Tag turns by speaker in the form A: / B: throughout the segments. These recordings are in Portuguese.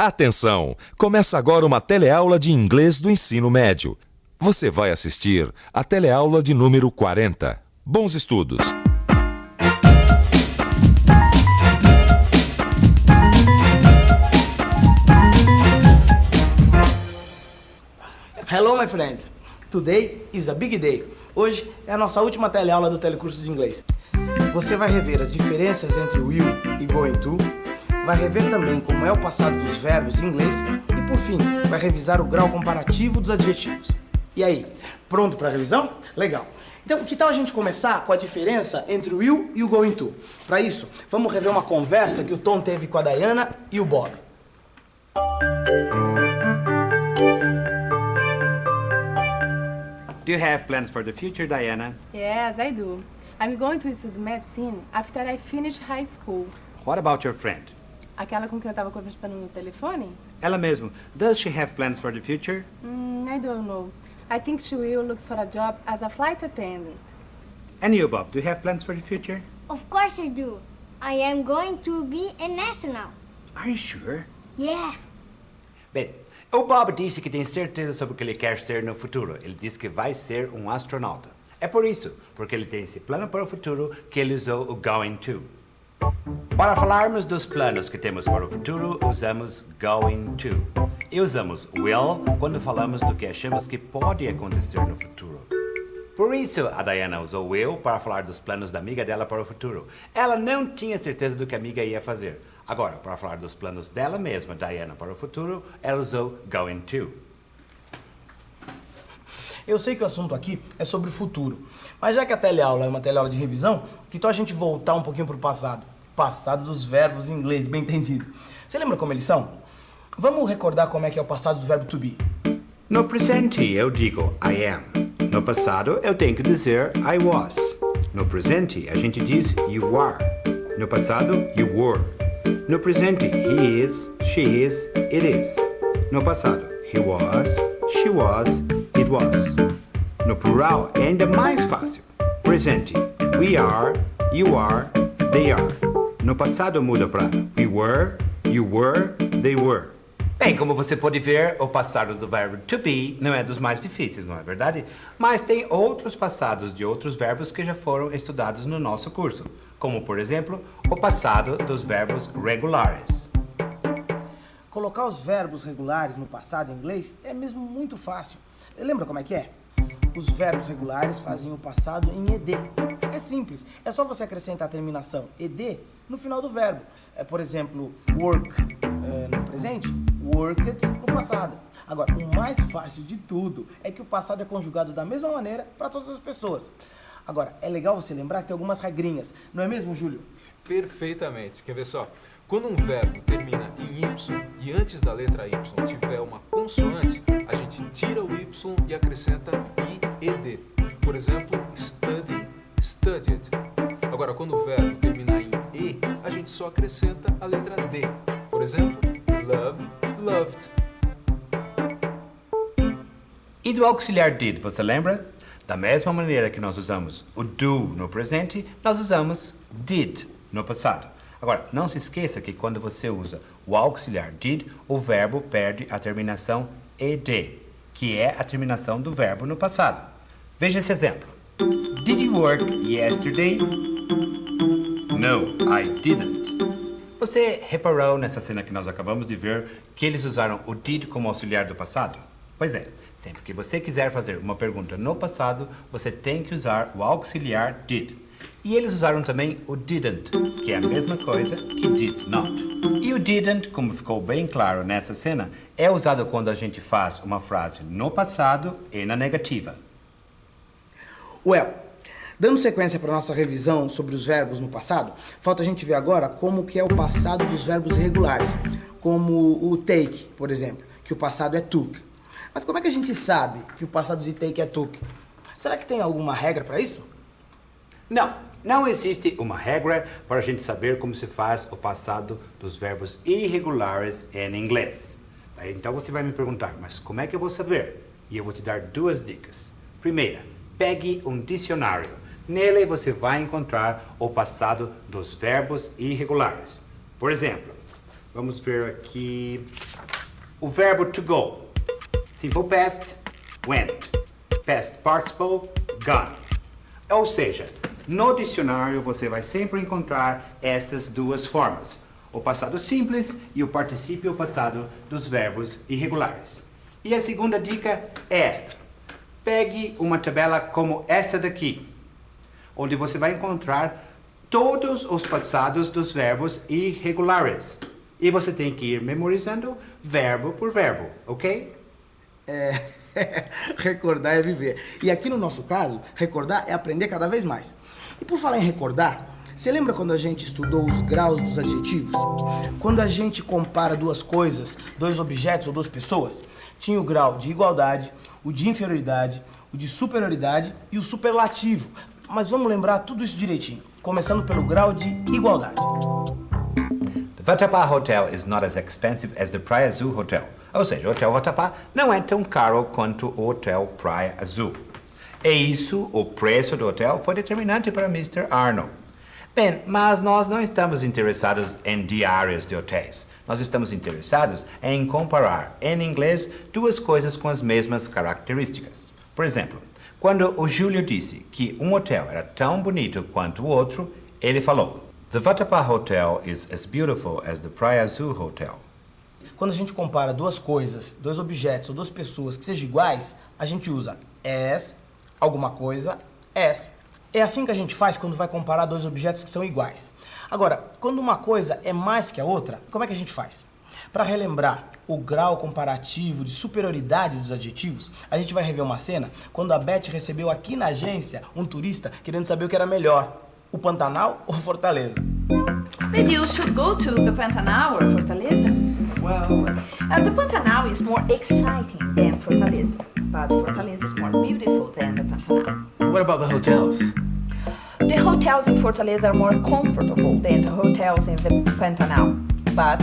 A: Atenção! Começa agora uma teleaula de inglês do ensino médio. Você vai assistir a teleaula de número 40. Bons estudos!
B: Hello, my friends. Today is a big day. Hoje é a nossa última teleaula do telecurso de inglês. Você vai rever as diferenças entre will e going to, vai rever também como é o passado dos verbos em inglês e, por fim, vai revisar o grau comparativo dos adjetivos. E aí, pronto para a revisão? Legal. Então, que tal a gente começar com a diferença entre o will e o going to? Para isso, vamos rever uma conversa que o Tom teve com a Diana e o Bob.
C: Do you have plans for the future, Diana?
D: Yes, I do. I'm going to study medicine after I finish high school.
C: What about your friend?
D: Aquela com quem eu estava conversando no telefone?
C: Ela mesmo. Does she have plans for the future?
D: I don't know. I think she will look for a job as a flight attendant.
C: And you, Bob, do you have plans for the future?
E: Of course I do. I am going to be an astronaut.
C: Are you sure?
E: Yeah.
C: Bem, o Bob disse que tem certeza sobre o que ele quer ser no futuro. Ele disse que vai ser um astronauta. É por isso, porque ele tem esse plano para o futuro, que ele usou o going to. Para falarmos dos planos que temos para o futuro, usamos going to. E usamos will quando falamos do que achamos que pode acontecer no futuro. Por isso, a Diana usou will para falar dos planos da amiga dela para o futuro. Ela não tinha certeza do que a amiga ia fazer. Agora, para falar dos planos dela mesma, Diana, para o futuro, ela usou going to.
B: Eu sei que o assunto aqui é sobre o futuro, mas já que a teleaula é uma teleaula de revisão, que tal a gente voltar um pouquinho para o passado? Passado dos verbos em inglês, bem entendido. Você lembra como eles são? Vamos recordar como é que é o passado do verbo to be.
C: No presente, eu digo I am. No passado, eu tenho que dizer I was. No presente, a gente diz you are. No passado, you were. No presente, he is, she is, it is. No passado, he was, she was, it was. No plural é ainda mais fácil. Presente, we are, you are, they are. No passado muda para we were, you were, they were. Bem, como você pode ver, o passado do verbo to be não é dos mais difíceis, não é verdade? Mas tem outros passados de outros verbos que já foram estudados no nosso curso. Como, por exemplo, o passado dos verbos regulares.
B: Colocar os verbos regulares no passado em inglês é mesmo muito fácil. Lembra como é que é? Os verbos regulares fazem o passado em ed. É simples, é só você acrescentar a terminação ed no final do verbo. Por exemplo, work no presente, worked no passado. Agora, o mais fácil de tudo é que o passado é conjugado da mesma maneira para todas as pessoas. Agora, é legal você lembrar que tem algumas regrinhas, não é mesmo, Júlio?
F: Perfeitamente. Quer ver só? Quando um verbo termina em Y e antes da letra Y tiver uma consoante, a gente tira o Y e acrescenta IED. Por exemplo, study, studied. Agora, quando o verbo terminar em E, a gente só acrescenta a letra D. Por exemplo, love, loved.
C: E do auxiliar did, você lembra? Da mesma maneira que nós usamos o do no presente, nós usamos did no passado. Agora, não se esqueça que quando você usa o auxiliar did, o verbo perde a terminação ed, que é a terminação do verbo no passado. Veja esse exemplo. Did you work yesterday? No, I didn't. Você reparou nessa cena que nós acabamos de ver que eles usaram o did como auxiliar do passado? Pois é, sempre que você quiser fazer uma pergunta no passado, você tem que usar o auxiliar did. E eles usaram também o didn't, que é a mesma coisa que did not. E o didn't, como ficou bem claro nessa cena, é usado quando a gente faz uma frase no passado e na negativa.
B: Well, dando sequência para a nossa revisão sobre os verbos no passado, falta a gente ver agora como que é o passado dos verbos irregulares, como o take, por exemplo, que o passado é took. Mas como é que a gente sabe que o passado de take é took? Será que tem alguma regra para isso?
C: Não existe uma regra para a gente saber como se faz o passado dos verbos irregulares em inglês. Então você vai me perguntar, mas como é que eu vou saber? E eu vou te dar duas dicas. Primeira, Pegue um dicionário. Nele você vai encontrar o passado dos verbos irregulares. Por exemplo, vamos ver aqui o verbo to go. Simple past, went. Past participle, gone. Ou seja, no dicionário você vai sempre encontrar essas duas formas. O passado simples e o particípio passado dos verbos irregulares. E a segunda dica é esta. Pegue uma tabela como essa daqui, onde você vai encontrar todos os passados dos verbos irregulares. E você tem que ir memorizando verbo por verbo, ok?
B: Recordar é viver. E aqui no nosso caso, recordar é aprender cada vez mais. E por falar em recordar, você lembra quando a gente estudou os graus dos adjetivos? Quando a gente compara duas coisas, dois objetos ou duas pessoas, tinha o grau de igualdade, o de inferioridade, o de superioridade e o superlativo. Mas vamos lembrar tudo isso direitinho, começando pelo grau de igualdade.
C: The Vatapá Hotel is not as expensive as the Praia Azul Hotel. Ou seja, o Hotel Vatapá não é tão caro quanto o Hotel Praia Azul. E isso, o preço do hotel foi determinante para Mr. Arnold. Bem, mas nós não estamos interessados em diários de hotéis. Nós estamos interessados em comparar, em inglês, duas coisas com as mesmas características. Por exemplo, quando o Júlio disse que um hotel era tão bonito quanto o outro, ele falou: The Vatapá Hotel is as beautiful as the Praia Azul Hotel.
B: Quando a gente compara duas coisas, dois objetos ou duas pessoas que sejam iguais, a gente usa as, alguma coisa, as. É assim que a gente faz quando vai comparar dois objetos que são iguais. Agora, quando uma coisa é mais que a outra, como é que a gente faz? Para relembrar o grau comparativo de superioridade dos adjetivos, a gente vai rever uma cena quando a Beth recebeu aqui na agência um turista querendo saber o que era melhor, o Pantanal ou Fortaleza.
G: Maybe you should go to the Pantanal or Fortaleza. Well, the Pantanal is more exciting than Fortaleza, but Fortaleza is more beautiful than the Pantanal.
F: What about the hotels?
G: The hotels in Fortaleza are more comfortable than the hotels in the Pantanal, but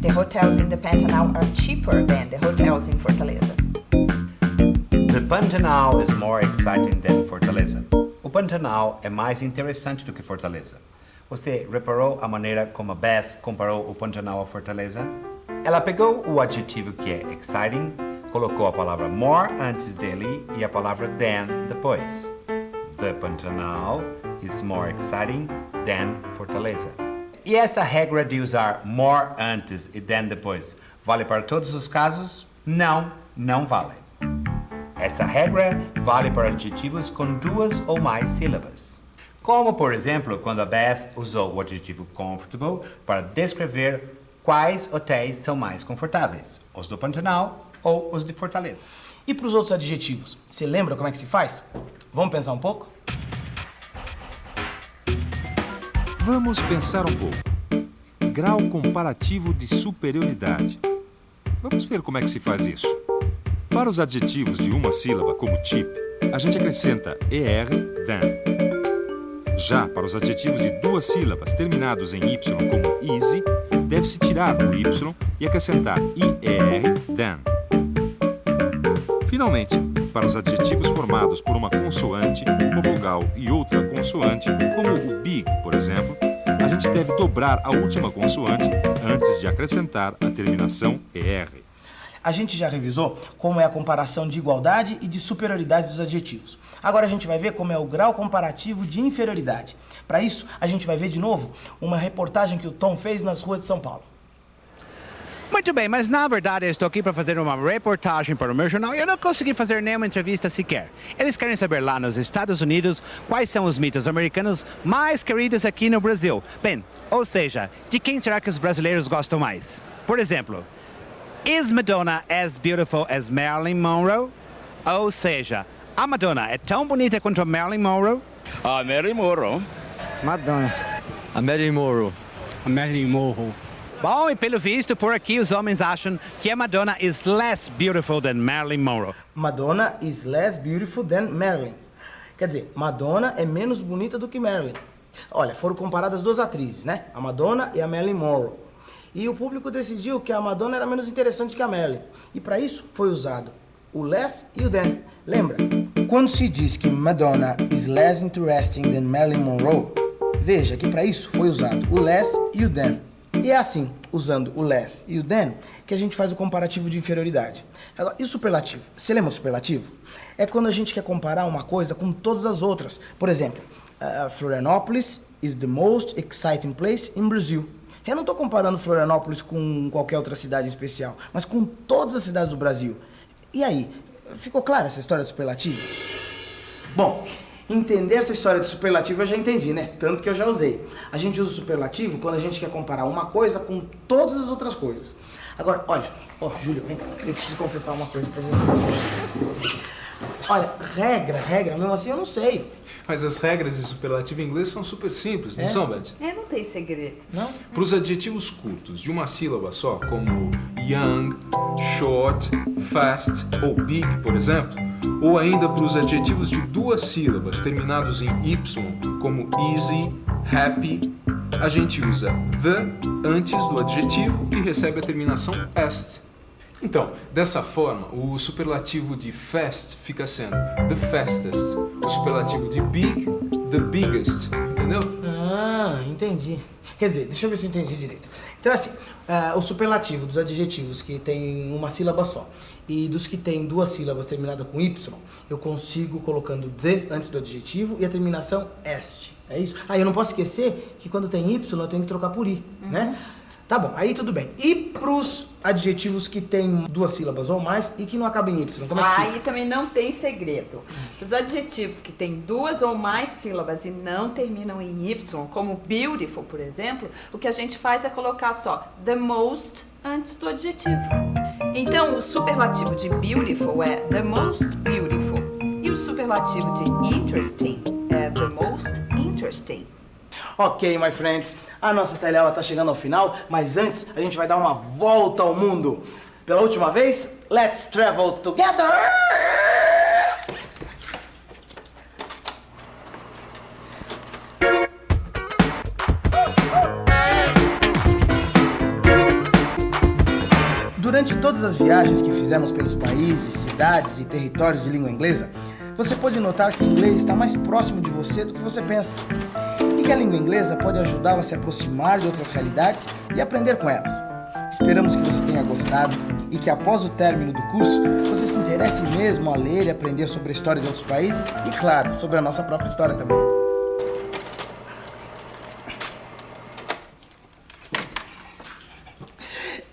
G: the hotels in the Pantanal are cheaper than the hotels in Fortaleza.
C: The Pantanal is more exciting than Fortaleza. O Pantanal é mais interessante do que Fortaleza. Você reparou a maneira como a Beth comparou o Pantanal a Fortaleza? Ela pegou o adjetivo que é exciting, colocou a palavra more antes dele e a palavra than depois. The Pantanal is more exciting than Fortaleza. E essa regra de usar more antes e than depois vale para todos os casos? Não, não vale. Essa regra vale para adjetivos com duas ou mais sílabas. Como, por exemplo, quando a Beth usou o adjetivo comfortable para descrever quais hotéis são mais confortáveis, os do Pantanal ou os de Fortaleza.
B: E para os outros adjetivos, você lembra como é que se faz? Vamos pensar um pouco?
A: Vamos pensar um pouco. Grau comparativo de superioridade. Vamos ver como é que se faz isso. Para os adjetivos de uma sílaba, como cheap, a gente acrescenta er, than. Já para os adjetivos de duas sílabas terminados em y, como easy, deve-se tirar o y e acrescentar ier, than. Finalmente, para os adjetivos formados por uma consoante, uma vogal e outra consoante, como o big, por exemplo, a gente deve dobrar a última consoante antes de acrescentar a terminação er.
B: A gente já revisou como é a comparação de igualdade e de superioridade dos adjetivos. Agora a gente vai ver como é o grau comparativo de inferioridade. Para isso, a gente vai ver de novo uma reportagem que o Tom fez nas ruas de São Paulo.
C: Muito bem, mas na verdade eu estou aqui para fazer uma reportagem para o meu jornal e eu não consegui fazer nenhuma entrevista sequer. Eles querem saber lá nos Estados Unidos quais são os mitos americanos mais queridos aqui no Brasil. Bem, ou seja, de quem será que os brasileiros gostam mais? Por exemplo, is Madonna as beautiful as Marilyn Monroe? Ou seja, a Madonna é tão bonita quanto a Marilyn Monroe?
H: A Marilyn Monroe.
I: Madonna.
H: A Marilyn Monroe.
I: A Marilyn Monroe.
C: Bom, e pelo visto, por aqui os homens acham que a Madonna is less beautiful than Marilyn Monroe.
B: Madonna is less beautiful than Marilyn. Quer dizer, Madonna é menos bonita do que Marilyn. Olha, foram comparadas duas atrizes, né? A Madonna e a Marilyn Monroe. E o público decidiu que a Madonna era menos interessante que a Marilyn. E para isso foi usado o less e o than. Lembra? quando se diz que Madonna is less interesting than Marilyn Monroe, veja que para isso foi usado o less e o than. E é assim, usando o less e o than, que a gente faz o comparativo de inferioridade. Agora, e o superlativo? Você lembra o superlativo? É quando a gente quer comparar uma coisa com todas as outras. Por exemplo, Florianópolis is the most exciting place in Brazil. Eu não estou comparando Florianópolis com qualquer outra cidade em especial, mas com todas as cidades do Brasil. E aí, ficou clara essa história do superlativo? Bom, entender essa história de superlativo eu já entendi, né? Tanto que eu já usei. A gente usa o superlativo quando a gente quer comparar uma coisa com todas as outras coisas. Agora, olha, Júlio, vem cá, eu preciso confessar uma coisa pra vocês. Olha, regra, mesmo assim eu não sei.
F: Mas as regras de superlativo em inglês são super simples, não são, Beth?
G: Não tem segredo.
B: Não?
F: Para os adjetivos curtos de uma sílaba só, como young, short, fast ou big, por exemplo, ou ainda para os adjetivos de duas sílabas terminados em y, como easy, happy, a gente usa the antes do adjetivo que recebe a terminação est. Então, dessa forma, o superlativo de fast fica sendo the fastest, o superlativo de big, the biggest, entendeu?
B: Ah, entendi. Quer dizer, deixa eu ver se eu entendi direito. Então, assim, o superlativo dos adjetivos que tem uma sílaba só e dos que tem duas sílabas terminadas com y, eu consigo colocando the antes do adjetivo e a terminação est. É isso? Eu não posso esquecer que quando tem y eu tenho que trocar por i, né? Tá bom, aí tudo bem. E pros adjetivos que tem duas sílabas ou mais e que não acabam em y, como é que fica?
G: Aí também não tem segredo. Os adjetivos que têm duas ou mais sílabas e não terminam em y, como beautiful, por exemplo, o que a gente faz é colocar só the most antes do adjetivo. Então, o superlativo de beautiful é the most beautiful. E o superlativo de interesting é the most interesting.
B: Ok, my friends, a nossa teleaula está chegando ao final, mas antes a gente vai dar uma volta ao mundo. Pela última vez, let's travel together! Durante todas as viagens que fizemos pelos países, cidades e territórios de língua inglesa, você pode notar que o inglês está mais próximo de você do que você pensa. E que a língua inglesa pode ajudá-lo a se aproximar de outras realidades e aprender com elas. Esperamos que você tenha gostado e que após o término do curso, você se interesse mesmo a ler e aprender sobre a história de outros países e, claro, sobre a nossa própria história também.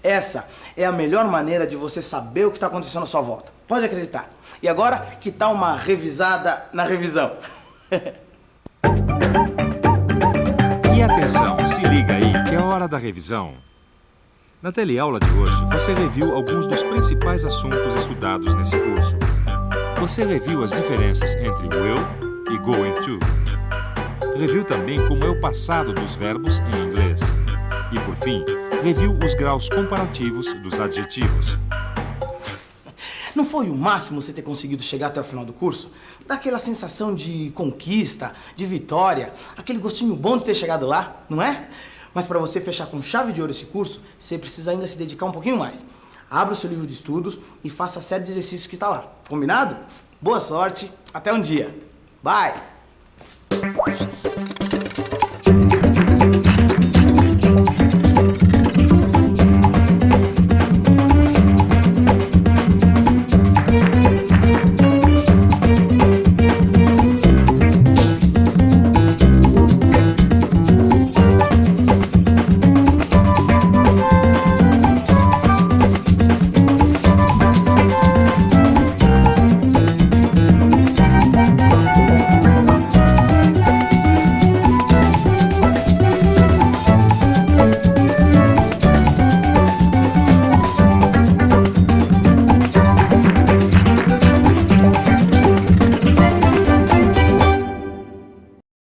B: Essa é a melhor maneira de você saber o que está acontecendo à sua volta. Pode acreditar. E agora, que tal uma revisada na revisão?
A: E atenção, se liga aí que é hora da revisão. Na teleaula de hoje, você reviu alguns dos principais assuntos estudados nesse curso. Você reviu as diferenças entre will e going to. Reviu também como é o passado dos verbos em inglês. E, por fim, reviu os graus comparativos dos adjetivos.
B: Não foi o máximo você ter conseguido chegar até o final do curso? Dá aquela sensação de conquista, de vitória, aquele gostinho bom de ter chegado lá, não é? Mas para você fechar com chave de ouro esse curso, você precisa ainda se dedicar um pouquinho mais. Abra o seu livro de estudos e faça a série de exercícios que está lá. Combinado? Boa sorte, até um dia. Bye!